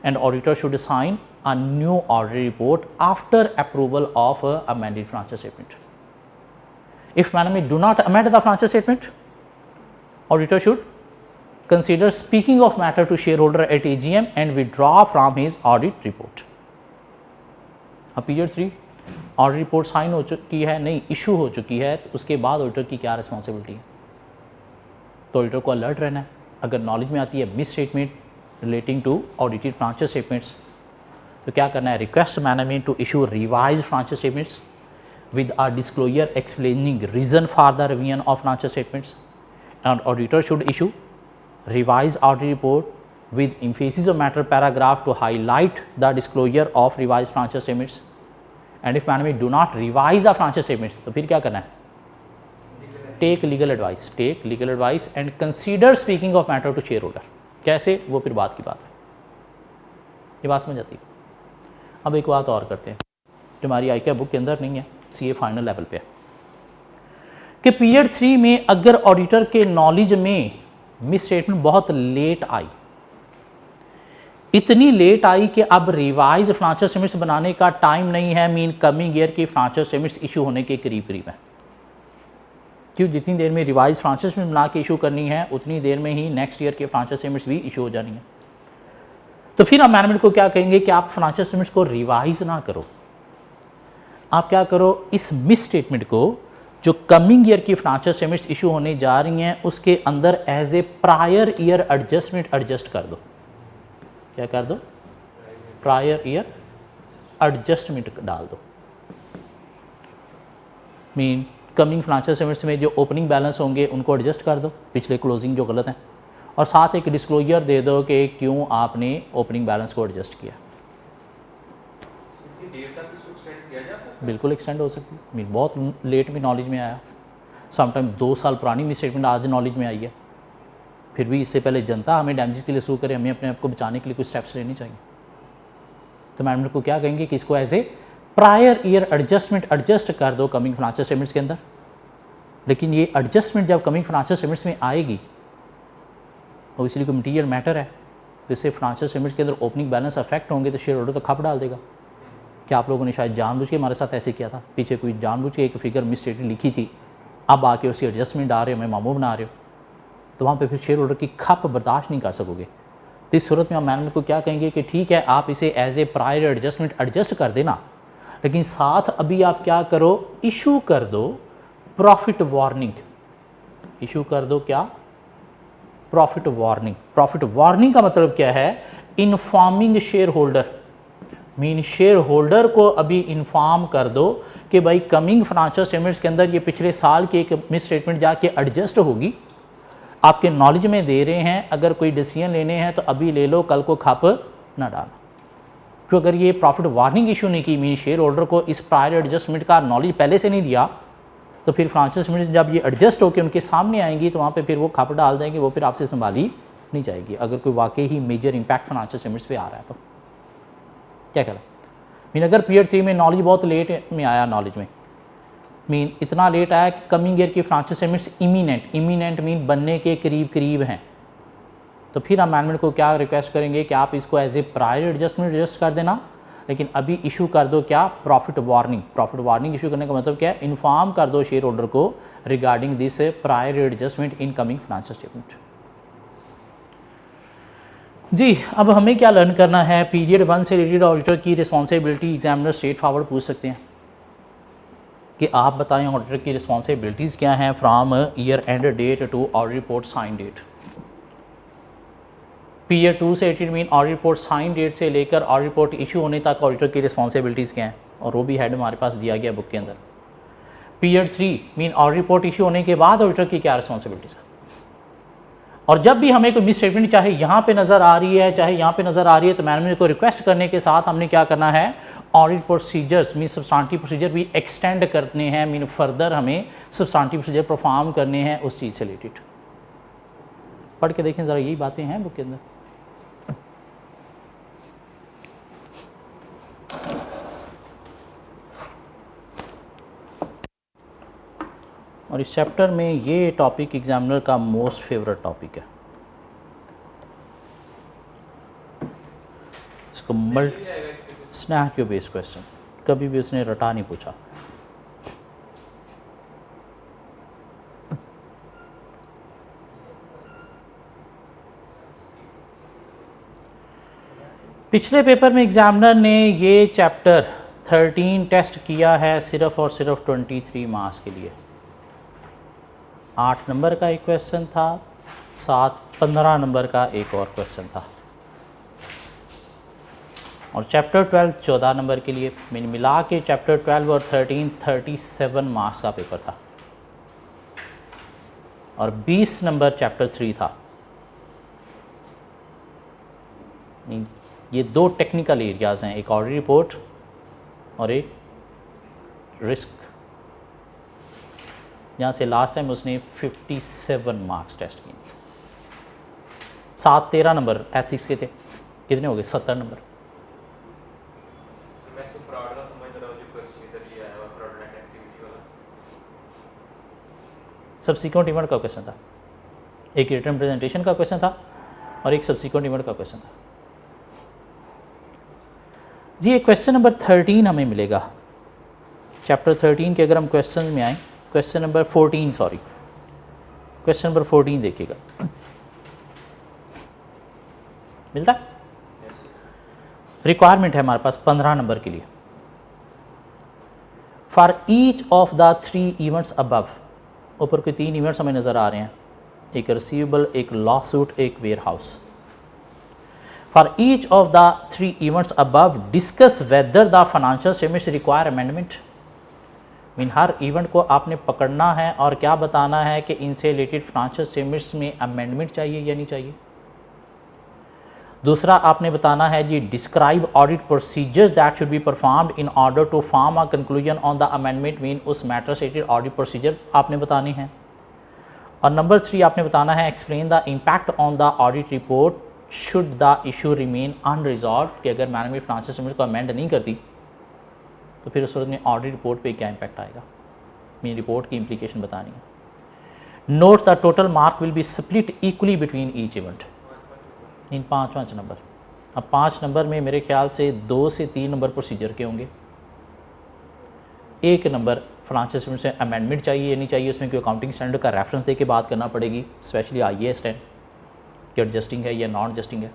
and auditor should sign a new audit report after approval of amended financial statement. If management do not amend the financial statement, auditor should consider speaking of matter to shareholder at AGM and withdraw from his audit report। अब period 3, audit report sign हो चुकी है, नहीं issue हो चुकी है, तो उसके बाद ऑडिटर की क्या रिस्पॉन्सिबिलिटी है? तो ऑडिटर को अलर्ट रहना है। अगर नॉलेज में आती है misstatement relating to audited financial statements तो क्या करना है? Request management to issue revise financial statements with a disclosure explaining reason for the revision of financial statements and auditor should issue revised audit report with emphasis of matter paragraph to highlight the disclosure of revised financial statements। and if management do not revise the financial statements तो फिर क्या करना है? take legal advice and consider speaking of matter to shareholder। कैसे? वो फिर बात की बात है। ये बात समझ आती है? अब एक बात और करते हैं जो हमारी ICAP बुक के अंदर नहीं है, CA फाइनल लेवल पे है कि पीरियड 3 में अगर ऑडिटर के नॉलेज में मिस स्टेटमेंट बहुत लेट आई, इतनी लेट आई कि अब रिवाइज फाइनेंशियल स्टेटमेंट्स बनाने का टाइम नहीं है, मीन कमिंग ईयर की फाइनेंशियल स्टेटमेंट्स इशू होने के करीब है। क्यों? जितनी देर में रिवाइज फाइनेंशियल स्टेटमेंट बना के इशू करनी है उतनी देर में ही नेक्स्ट ईयर के फाइनेंशियल स्टेटमेंट्स भी इशू हो जानी है। तो फिर आप मैनेजमेंट को क्या कहेंगे कि आप फाइनेंशियल स्टेटमेंट्स को रिवाइज ना करो, आप क्या करो? इस मिस स्टेटमेंट को जो कमिंग ईयर की फाइनेंशियल स्टेटमेंट्स इशू होने जा रही हैं उसके अंदर as a prior year adjustment adjust कर दो। क्या कर दो? प्रायर ईयर एडजस्टमेंट डाल दो। मीन कमिंग फाइनेंशियल स्टेटमेंट्स में जो ओपनिंग बैलेंस होंगे उनको एडजस्ट कर दो, पिछले क्लोजिंग जो गलत हैं, और साथ एक डिस्क्लोजर दे दो कि क्यों आपने ओपनिंग बैलेंस को एडजस्ट किया। बिल्कुल एक्सटेंड हो सकती है। मीन बहुत लेट भी नॉलेज में आया, समटाइम 2 साल पुरानी मिस स्टेटमेंट आज नॉलेज में आई है, फिर भी इससे पहले जनता हमें डैमेज के लिए सू करे, हमें अपने आप को बचाने के लिए कुछ स्टेप्स लेने चाहिए। तो मैनेजमेंट को क्या कहेंगे कि इसको as a prior year adjustment adjust कर दो कमिंग फाइनेंशियल स्टेटमेंट्स के अंदर। लेकिन ये एडजस्टमेंट जब कमिंग फाइनेंशियल स्टेटमेंट्स में आएगी और इसलिए कोई मटीरियल मैटर है तो इससे फाइनेंशियल स्टेटमेंट्स के अंदर ओपनिंग बैलेंस अफेक्ट होंगे तो शेयर होल्डर तो खप डाल देगा कि आप लोगों ने शायद जानबूझ के हमारे साथ ऐसे किया था, पीछे कोई जानबूझ के एक फिगर मिस स्टेटमेंट लिखी थी, अब आके उसकी एडजस्टमेंट आ रहे हो, हमें मामूल बना रहे हो, तो वहाँ पे फिर शेयर होल्डर की खप बर्दाश्त नहीं कर सकोगे। तो इस सूरत में हम मैनेजमेंट को क्या कहेंगे कि ठीक है आप इसे as a prior adjustment adjust कर देना, लेकिन साथ अभी आप क्या करो? इशू कर दो प्रॉफिट वार्निंग। इशू कर दो क्या? Profit warning. प्रॉफिट वार्निंग का मतलब क्या है? Informing share holder, mean share holder को अभी इन्फॉर्म कर दो कि भाई कमिंग फाइनेंशियल स्टेटमेंट्स के अंदर ये पिछले साल की एक मिस स्टेटमेंट जाके एडजस्ट होगी, आपके नॉलेज में दे रहे हैं, अगर कोई डिसीजन लेने हैं तो अभी ले लो, कल को खप ना डालना। क्योंकि अगर ये प्रॉफिट वार्निंग इशू नहीं की, मीन शेयर होल्डर को इस प्रायर एडजस्टमेंट का नॉलेज पहले से नहीं दिया, तो फिर फाइनेंशियल स्टेटमेंट जब ये एडजस्ट होकर उनके सामने आएंगी तो वहाँ पे फिर वो खप डाल देंगे, वो फिर आपसे संभाली नहीं जाएगी अगर कोई वाकई ही मेजर इंपैक्ट फाइनेंशियल स्टेटमेंट्स पे आ रहा है तो। क्या कह रहा मीन अगर पीरियड 3 में नॉलेज बहुत लेट में आया, नॉलेज में मीन इतना लेट आया कि कमिंग ईयर की फाइनेंशियल स्टेटमेंट्स इमीनेंट मीन बनने के करीब हैं, तो फिर हम मैनेजमेंट को क्या रिक्वेस्ट करेंगे कि आप इसको as a prior adjustment adjust कर देना, लेकिन अभी इशू कर दो क्या? Profit warning. Profit warning issue करने का मतलब क्या है? इन्फॉर्म कर दो शेयर होल्डर को regarding this prior adjustment in coming financial statement. जी, अब हमें क्या लर्न करना है? पीरियड 1 से रिलेटेड ऑडिटर की रिस्पॉन्सिबिलिटी एग्जामिनर स्ट्रेट फॉरवर्ड पूछ सकते हैं। कि आप बताएं ऑडिटर की रिस्पॉन्सिबिलिटीज़ क्या हैं from year end date to audit report sign date. Period 2 से 18 mean audit report sign date से लेकर ऑडिट रिपोर्ट इशू होने तक ऑडिटर की रिस्पॉन्सिबिलिटीज़ क्या हैं, और वो भी हेड हमारे पास दिया गया बुक के अंदर। Period 3 mean audit report issue होने के बाद ऑडिटर की क्या रिस्पॉन्सिबिलिटीज़ है। और जब भी हमें कोई मिस स्टेटमेंट चाहे यहाँ पे नज़र आ रही है चाहे यहाँ पे नज़र आ रही है, तो मैनेजमेंट को रिक्वेस्ट करने के साथ हमने क्या करना है, audit procedures mean substantive procedure भी एक्सटेंड करने हैं, मीन फर्दर हमें सब्सटेंटिव प्रोसीजर परफॉर्म करने हैं उस चीज़ से रिलेटेड। पढ़ के देखें ज़रा, यही बातें हैं बुक के अंदर। और इस चैप्टर में ये टॉपिक एग्जामिनर का मोस्ट फेवरेट टॉपिक है। इसको स्नैरियो बेस्ड क्वेश्चन, कभी भी उसने रटा नहीं पूछा। पिछले पेपर में एग्जामिनर ने ये चैप्टर 13 टेस्ट किया है सिर्फ और सिर्फ 23 मार्क्स के लिए। 8 नंबर का एक क्वेश्चन था, साथ 15 नंबर का एक और क्वेश्चन था, और चैप्टर 12 14 नंबर के लिए। मिला के चैप्टर 12 और 13 37 मार्क्स का पेपर था, और 20 नंबर चैप्टर 3 था। ये दो टेक्निकल एरियाज़ हैं, एक ऑडिट रिपोर्ट और एक रिस्क, जहाँ से लास्ट टाइम उसने 57 मार्क्स टेस्ट किए। 7 13 नंबर एथिक्स के थे, कितने हो गए 70 नंबर। सब्सिक्वेंट इवेंट का क्वेश्चन था, एक रिटर्न प्रेजेंटेशन का क्वेश्चन था और एक सब्सिक्वेंट इवेंट का क्वेश्चन था। जी, एक क्वेश्चन नंबर 13 हमें मिलेगा चैप्टर 13 के। अगर हम क्वेश्चन में आए, क्वेश्चन नंबर 14 देखिएगा, मिलता है। रिक्वायरमेंट है हमारे पास 15 नंबर के लिए। For each of the 3 events above, ऊपर के 3 इवेंट्स हमें नज़र आ रहे हैं, एक रिसीवेबल, एक लॉ सूट, एक warehouse. For each of the 3 events above, discuss whether the financial statements require amendment. Mean हर इवेंट को आपने पकड़ना है और क्या बताना है कि इनसे रिलेटेड फाइनेंशियल स्टेटमेंट्स में अमेंडमेंट चाहिए या नहीं चाहिए। दूसरा आपने बताना है जी, describe audit procedures that should be performed in order to form a conclusion on the amendment, mean उस मैटर से रिलेटेड ऑडिट प्रोसीजर आपने बताने हैं। और नंबर 3 आपने बताना है, explain the impact on the audit report should the issue remain unresolved, कि अगर मैनेजमेंट फाइनेंशियल स्टेटमेंट्स को अमेंड नहीं करती तो फिर उस वक्त में ऑडिट रिपोर्ट पे क्या इम्पैक्ट आएगा, मेरी रिपोर्ट की इम्प्लीकेशन बतानी है। Note the total mark will be split equally between each event. In 5 number, अब 5 नंबर में मेरे ख्याल से 2 से 3 नंबर प्रोसीजर के होंगे, 1 नंबर फाइनेंशियल स्टेटमेंट से अमेंडमेंट चाहिए या नहीं चाहिए, उसमें कोई अकाउंटिंग स्टैंडर्ड का रेफरेंस दे के बात करना पड़ेगी, स्पेशली IAS 10 कि एडजस्टिंग है या नॉन एडजस्टिंग है।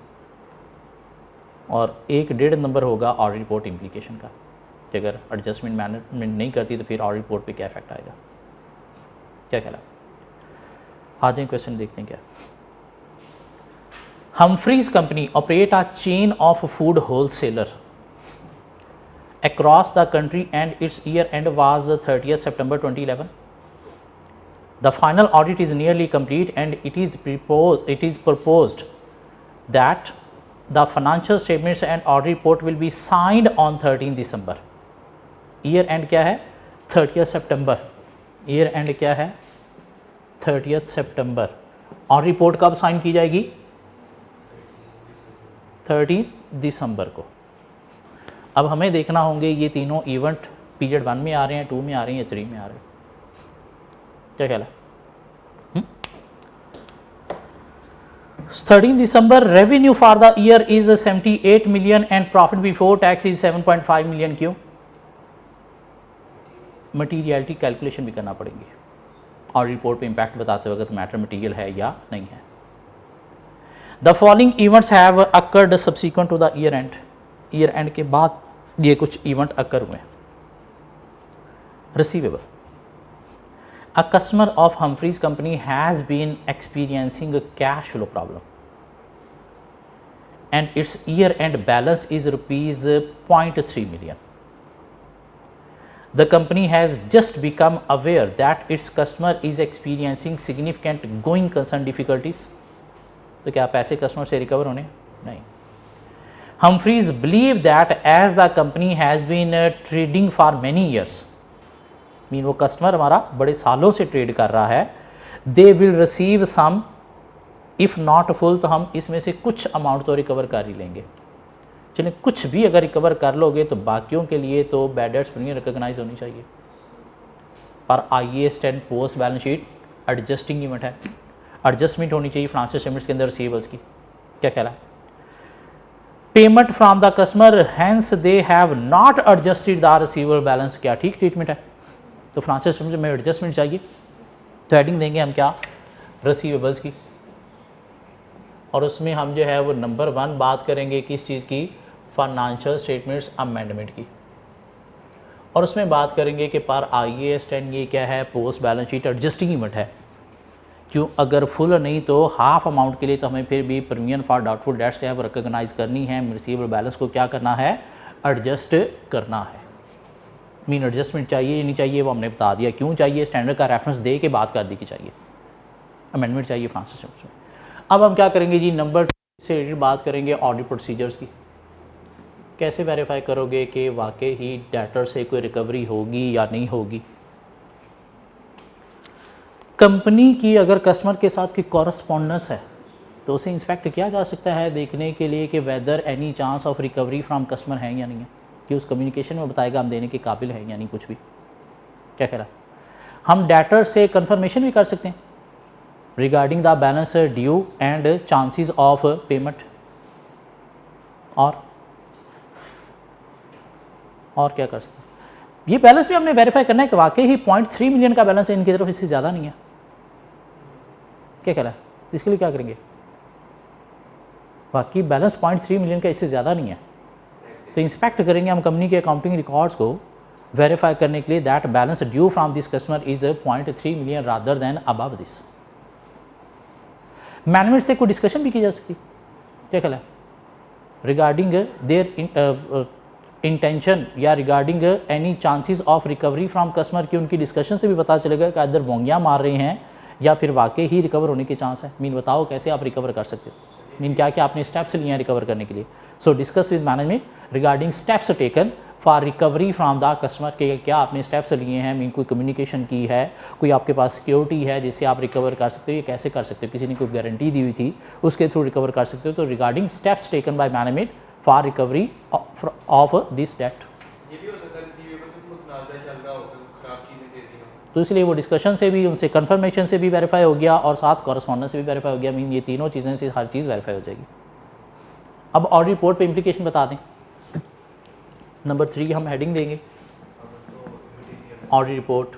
और 1.5 नंबर होगा ऑडिट रिपोर्ट इम्प्लीकेशन का, कि अगर एडजस्टमेंट मैनेजमेंट नहीं करती तो फिर ऑडिट रिपोर्ट पे क्या इफेक्ट आएगा। क्या ख्याल है? आ जाए क्वेश्चन देखते हैं क्या। Humphreys company operate a chain of food wholesaler across the country and its year end was 30th September 2011. The final audit is nearly complete and it is proposed that the financial statements and audit report will be signed on 13 December. Year end क्या है? 30th September. Year end क्या है? 30th September. और report कब sign की जाएगी? 13 दिसंबर को। अब हमें देखना होंगे ये तीनों इवेंट पीरियड 1 में आ रहे हैं, 2 में आ रहे हैं या 3 में आ रहे हैं। क्या ख्याल है? 13 December revenue for the year is 78 million and profit before tax is 7.5 million। क्यों? मटीरियलिटी कैलकुलेशन भी करना पड़ेगी और रिपोर्ट पे इम्पैक्ट बताते वक्त मैटर मटीरियल है या नहीं है। The following events have occurred subsequent to the year end के बाद ये कुछ इवेंट अकर हुए। receivable. A customer of Humphrey's company has been experiencing a cash flow problem and its year-end balance is rupees 0.3 million. The company has just become aware that its customer is experiencing significant going concern difficulties. तो क्या पैसे customer से recover होने? नहीं. Humphreys believe that as the company has been trading for many years, mean वो customer हमारा बड़े सालों से ट्रेड कर रहा है, they will receive some if not full, तो हम इसमें से कुछ अमाउंट तो रिकवर कर ही लेंगे. चलिए कुछ भी अगर रिकवर कर लोगे तो बाकियों के लिए तो बैड डेट्स प्रीमियम रिकॉग्नाइज होनी चाहिए. पर IAS 10 post balance sheet adjusting event है, एडजस्टमेंट होनी चाहिए फाइनेंशियल स्टेटमेंट्स के अंदर रिसीवेबल्स की. क्या ख्याल है? Payment from the customer hence they have not adjusted the receivable balance, क्या ठीक ट्रीटमेंट है? तो फाइनेंशियल स्टेटमेंट में एडजस्टमेंट चाहिए, तो हेडिंग देंगे हम क्या? रिसीवेबल्स की. और उसमें हम जो है वो नंबर 1 बात करेंगे किस चीज़ की? फाइनेंशियल स्टेटमेंट्स अमेंडमेंट की. और उसमें बात करेंगे कि पर IAS 10 ये क्या है? Post balance sheet adjusting event है. क्यों? अगर फुल नहीं तो हाफ अमाउंट के लिए तो हमें फिर भी प्रीमियम फॉर डाउटफुल डेट्स जो है वो रिकॉग्नाइज करनी है. रिसीवेबल बैलेंस को क्या करना है? एडजस्ट करना है. मीन एडजस्टमेंट चाहिए नहीं चाहिए वो हमने बता दिया. क्यों चाहिए? स्टैंडर्ड का रेफरेंस दे के बात कर दी कि चाहिए. अमेंडमेंट चाहिए फाइनेंशियल स्टेटमेंट्स में. अब हम क्या करेंगे जी? नंबर 2 से रिलेटेड बात करेंगे ऑडिट प्रोसीजर्स की. कैसे वेरीफाई करोगे कि वाकई ही डेटर से कोई रिकवरी होगी या नहीं होगी? कंपनी की अगर कस्टमर के साथ की कॉरस्पॉन्डेंस है तो उसे इंस्पेक्ट किया जा सकता है देखने के लिए कि whether any chance of recovery from customer है या नहीं है, कि उस कम्युनिकेशन में बताएगा हम देने के काबिल है या नहीं कुछ भी. क्या कह रहा? हम डेटर से कंफर्मेशन भी कर सकते हैं regarding the balance due and chances of payment. और क्या कर सकते हैं? ये बैलेंस भी हमने वेरीफाई करना है कि वाकई ही 0.3 मिलियन का बैलेंस है इनकी तरफ, इससे ज़्यादा नहीं है. क्या कह रहा है? इसके लिए क्या करेंगे? बाकी बैलेंस 0.3 मिलियन का इससे ज़्यादा नहीं है तो इंस्पेक्ट करेंगे हम कंपनी के अकाउंटिंग रिकॉर्ड्स को वेरीफाई करने के लिए that balance due from this customer is 0.3 million rather than above this. Management से कोई डिस्कशन भी की जा सकती. क्या ख्याल है? रिगार्डिंग देयर इंटेंशन या regarding any chances of recovery from customer की उनकी डिस्कशन से भी पता चलेगा कि इधर बोंगियाँ मार रहे हैं या फिर वाकई ही रिकवर होने के चांस है. मीन बताओ कैसे आप रिकवर कर सकते हो, मीन क्या क्या आपने स्टेप्स लिए हैं रिकवर करने के लिए. सो discuss with management regarding steps taken for recovery from the customer के क्या आपने स्टेप्स लिए हैं. मीन कोई कम्युनिकेशन की है, कोई आपके पास सिक्योरिटी है जिससे आप रिकवर कर सकते हो, ये कैसे कर सकते हो? किसी ने कोई गारंटी दी हुई थी उसके थ्रू रिकवर कर सकते हो. तो regarding steps taken by management for recovery of this debt. ये भी हो सकता है रिसीवेबल से मुतनाज़ा चल रहा होगा, खराब चीज़ें दे दी हो, तो इसलिए वो डिस्कशन से भी उनसे कंफर्मेशन से भी वेरीफाई हो गया और साथ कॉरस्पॉन्डेंस से भी वेरीफाई हो गया. मीन ये तीनों चीज़ें से हर चीज़ वेरीफाई हो जाएगी. अब ऑडिट रिपोर्ट पे इम्प्लीकेशन बता दें. नंबर 3 हम हेडिंग देंगे ऑडिट रिपोर्ट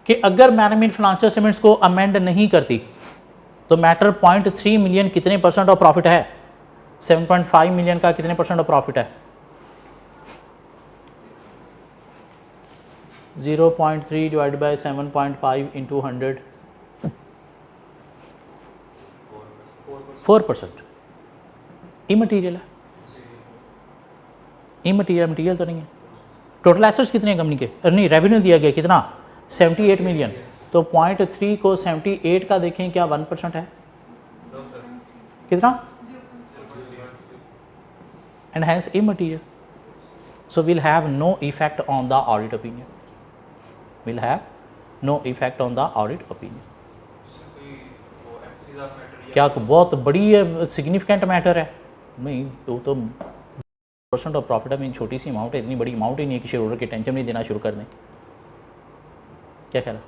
कि अगर मैनेजमेंट फाइनेंशियल स्टेटमेंट्स को अमेंड नहीं करती तो मैटर 0.3 मिलियन कितने % ऑफ प्रॉफिट है? 7.5 मिलियन का कितने % ऑफ प्रॉफिट है? 0.3 डिवाइड बाई 7.5 इंटू 100 4%. इमटीरियल है. इमटीरियल मटीरियल तो नहीं है. टोटल एसेट्स कितने हैं कंपनी के? नहीं, रेवेन्यू दिया गया कितना? 78 मिलियन. तो 0.3 को 78 का देखें क्या 1% है? कितना? And hence immaterial. So will have no effect on the audit opinion. Will have no effect on the audit opinion. क्या बहुत बड़ी सिग्निफिकेंट मैटर है? नहीं तो % ऑफ प्रॉफिट है. मीन छोटी सी अमाउंट है, इतनी बड़ी अमाउंट ही नहीं है कि शेयर होल्डर की टेंशन नहीं देना शुरू कर दें. क्या ख्याल है?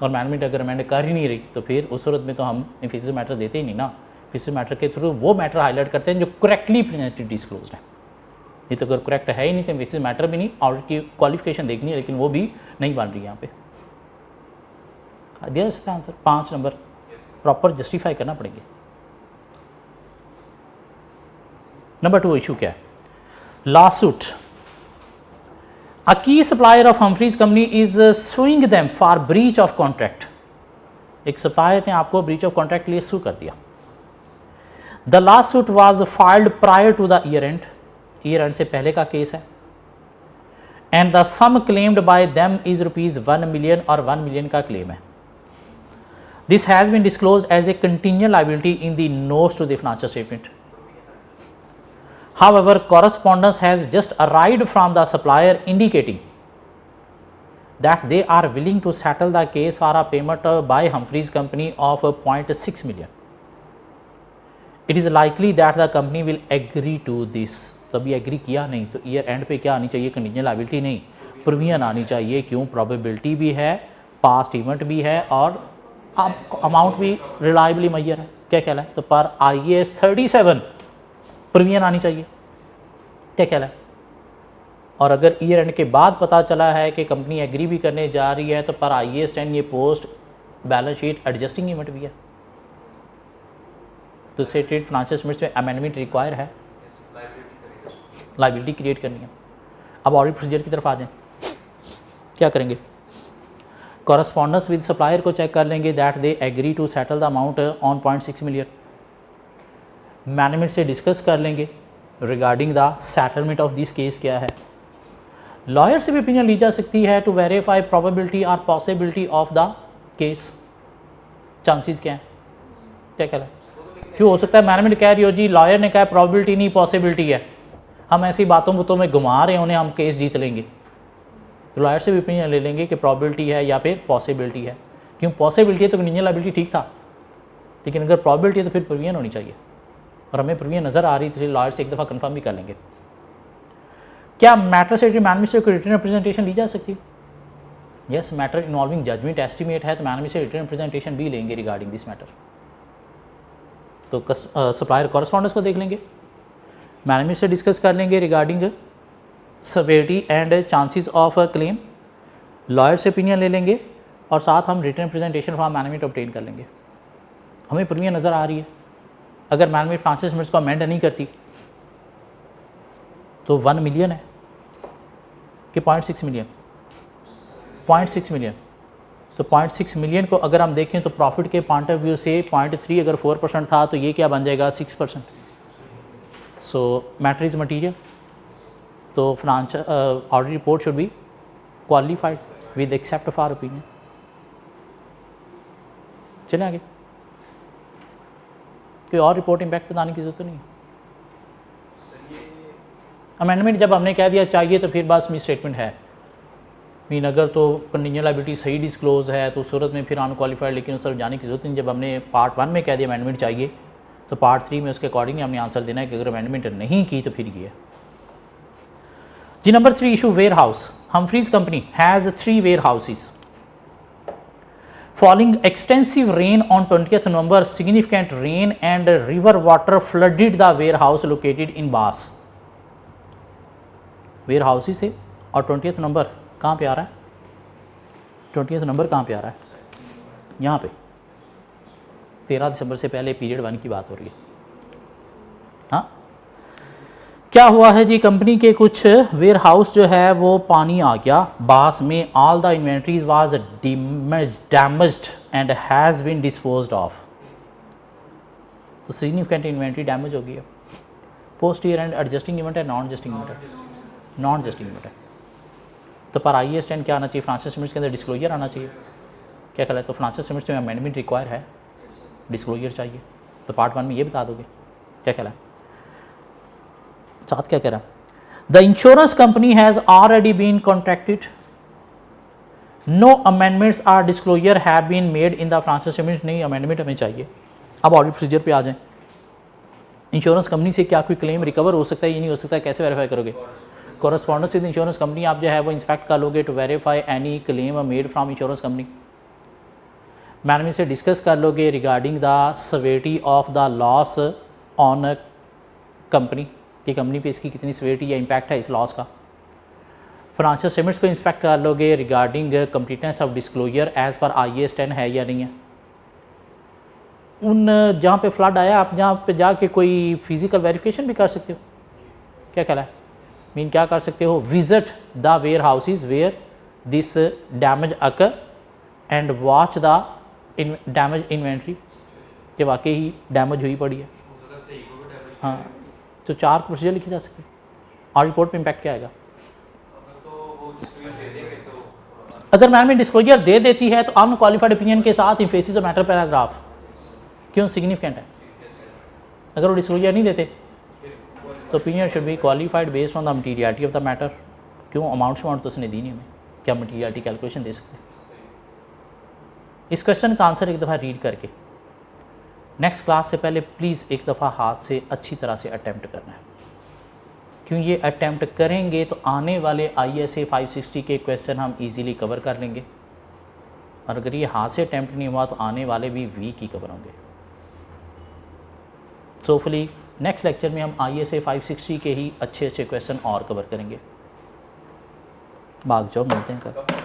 और मैनेजमेंट अगर अमेंड कर ही नहीं रही तो फिर उस सूरत में तो हम एम्फेसिस मैटर देते ही नहीं ना. एम्फेसिस मैटर के थ्रू वो मैटर हाईलाइट करते हैं जो करेक्टली प्रेजेंटेड डिस्क्लोज्ड है. ये तो अगर करेक्ट है ही नहीं तो एम्फेसिस मैटर भी नहीं. ऑडिट की क्वालिफिकेशन देखनी है लेकिन वो भी नहीं बन रही यहाँ पे. दिया इसका आंसर 5 नंबर प्रॉपर जस्टिफाई करना पड़ेंगे. नंबर 2 इशू क्या है? Lawsuit A key supplier of Humphrey's company is suing them for breach of contract. एक सप्लायर ने आपको ब्रीच ऑफ कॉन्ट्रैक्ट के लिए सू कर दिया. The last suit was filed prior to the year end से पहले का केस है. And the sum claimed by them is ₹1 million और 1 मिलियन का क्लेम है. This has been disclosed as a contingent liability in the notes to the financial statement. However, correspondence has just arrived from the supplier indicating that they are willing to settle the case for a payment by Humphrey's company of $0.6 million. It is likely that the company will agree to this. तो अभी agree किया नहीं तो year and पे क्या आनी चाहिए? Contingent liability नहीं, प्रोविजन आनी चाहिए. क्यों? प्रोबेबिलिटी भी है, पास्ट इवेंट भी है और अमाउंट भी रिलायबली मैयर है. क्या कहलाए? तो पर IAS 37 प्रोविजन आनी चाहिए. क्या कहलाए? और अगर ईयर एंड के बाद पता चला है कि कंपनी एग्री भी करने जा रही है तो पर IAS 10 ये post balance sheet adjusting event भी है. तो स्टेटेड फाइनेंशियल स्टेटमेंट्स में अमेंडमेंट रिक्वायर है, लायबिलिटी क्रिएट करनी है. अब ऑडिट प्रोसीजर की तरफ आ जाएं. क्या करेंगे? कॉरस्पॉन्डेंस विद सप्लायर को चेक कर लेंगे that they agree to settle the amount on 0.6 million. Management से डिस्कस कर लेंगे regarding the settlement of this case क्या है. लॉयर से भी ओपिनियन ली जा सकती है टू वेरीफाई प्रोबेबिलिटी और possibility of the case. Chances क्या हैं? क्या कहला है? क्यों हो सकता है मैनेजमेंट कह रही हो जी लॉयर ने कहा प्रोबेबिलिटी नहीं पॉसिबिलिटी है, हम ऐसी बातों में घुमा रहे हैं उन्हें, हम केस जीत लेंगे. तो लॉयर से भी ओपिनियन ले लेंगे कि प्रोबेबिलिटी है या फिर पॉसिबिलिटी है. क्यों? पॉसिबिलिटी है तो कंटीजेंट लायबिलिटी ठीक था, लेकिन अगर प्रोबेबिलिटी है तो फिर प्रोविजन होनी चाहिए और हमें प्रोविजन नज़र आ रही तो लॉयर से एक दफ़ा कंफर्म भी कर लेंगे. क्या मैटर सेक्रेटरी मैनेजमेंट से कोई रिटन रिप्रेजेंटेशन ली जा सकती है? Yes, matter involving judgment estimate है तो मैनेजमेंट से रिटन रिप्रेजेंटेशन भी लेंगे रिगार्डिंग दिस मैटर. तो सप्लायर कॉरस्पॉन्डेंस को देख लेंगे, मैनेजमेंट से डिस्कस कर लेंगे regarding severity and chances of claim. Lawyer से ओपिनियन ले लेंगे और साथ हम written representation from management obtain कर लेंगे. हमें प्रोविजन नज़र आ रही है. अगर मैनेजमेंट फाइनेंशियल स्टेटमेंट्स को अमेंड नहीं करती तो 1 मिलियन है कि 0.6 मिलियन? 0.6 मिलियन. तो 0.6 मिलियन को अगर हम देखें तो प्रॉफिट के पॉइंट ऑफ व्यू से 0.3 अगर 4% था तो ये क्या बन जाएगा? 6%. So matter is material. तो financial audit report should be qualified with except of our opinion. चलें आगे. कोई और रिपोर्ट इम्पैक्ट बताने की जरूरत नहीं है. अमेंडमेंट जब हमने कह दिया चाहिए तो फिर बस मिस स्टेटमेंट है. मीन अगर तो कंटीजेंट लायबिलिटी सही डिस्क्लोज है तो सूरत में फिर अनक्वालिफाइड, लेकिन उस तरफ जाने की जरूरत नहीं. जब हमने पार्ट 1 में कह दिया अमेंडमेंट चाहिए तो पार्ट 3 में उसके अकॉर्डिंग हमने आंसर देना है कि अगर अमेंडमेंट नहीं की तो फिर ये. जी number 3 issue warehouse. Humphreys company has 3 warehouses. Following extensive rain on 20th November, significant rain and river water flooded the warehouse located in Baas. Warehouse से और 20th नंबर कहाँ पे आ रहा है? 20th नंबर कहाँ पे आ रहा है? यहाँ पे. 13 दिसंबर से पहले पीरियड 1 की बात हो रही है. हाँ, क्या हुआ है जी? कंपनी के कुछ वेयर हाउस जो है वो पानी आ गया बास में. All the inventories was damaged and has been disposed off. तो सिग्निफिकेंट इन्वेंट्री डैमेज हो गई है. Post year end adjusting event है, नॉन एडजस्टिंग इवेंट है? नॉन एडजस्टिंग इवेंट है. तो पर IAS 10 क्या आना चाहिए? फाइनेंशियल स्टेटमेंट्स के अंदर डिस्क्लोजर आना चाहिए. क्या कहला है? तो फाइनेंशियल स्टेटमेंट्स में अमेंडमेंट रिक्वायर है, डिस्क्लोजर चाहिए. तो पार्ट 1 में ये बता दोगे. क्या कहला है? साथ क्या कह रहा है? The insurance company has already been contracted. No amendments or disclosure have been made in the financial statement. नहीं, अमेंडमेंट हमें चाहिए. अब ऑडिट प्रोसीजर पे आ जाएं. इंश्योरेंस कंपनी से क्या कोई क्लेम रिकवर हो सकता है? ये नहीं हो सकता. कैसे वेरीफाई करोगे? कॉरस्पॉन्डेंस विद इंश्योरेंस कंपनी आप जो है वो इंस्पेक्ट कर लोगे to verify any claim made from insurance company. Management से डिस्कस कर लोगे regarding the severity of the loss on company कि कंपनी पे इसकी कितनी सेवेरिटी या इम्पैक्ट है इस लॉस का. फाइनेंशियल स्टेटमेंट्स को इंस्पेक्ट कर लोगे regarding completeness of disclosure as per IAS 10 है या नहीं है. उन जहाँ पे फ्लड आया आप जहाँ पे जाके कोई फिजिकल वेरिफिकेशन भी कर सकते हो. क्या कहला है? मीन क्या कर सकते हो, visit the warehouses where this damage occur and watch the damage inventory, कि वाकई ही डैमेज हुई पड़ी है। हो सकता है सही को भी डैमेज हाँ, तो 4 प्रोसीजर लिखे जा सकते हैं और रिपोर्ट पे इम्पैक्ट क्या आएगा। अगर तो वो डिस्क्लोजर दे देंगे तो अगर मैनेजमेंट डिस्क्लोजर दे देती है तो अनक्वालिफाइड ओपिनियन के साथ इंफेसिस ऑफ मैटर पैराग्राफ क्यों सिग्निफिकेंट है। अगर वो डिस्क्लोजर नहीं देते तो opinion should be qualified based on the materiality of the matter. क्यों, अमाउंट तो उसने दी नहीं हमें, क्या मटीरियलिटी कैलकुलेशन दे सकते। इस क्वेश्चन का आंसर एक दफ़ा रीड करके नेक्स्ट क्लास से पहले प्लीज़ एक दफ़ा हाथ से अच्छी तरह से अटैम्प्ट करना है। क्यों ये अटैम्प्ट करेंगे तो आने वाले ISA 560 के क्वेश्चन हम इजीली कवर कर लेंगे, और अगर ये हाथ से अटैम्प्ट नहीं हुआ तो आने वाले भी वीक ही कवर होंगे। सो होपफुली नेक्स्ट लेक्चर में हम ISA 560 के ही अच्छे क्वेश्चन और कवर करेंगे। भाग जाओ, मिलते हैं कल।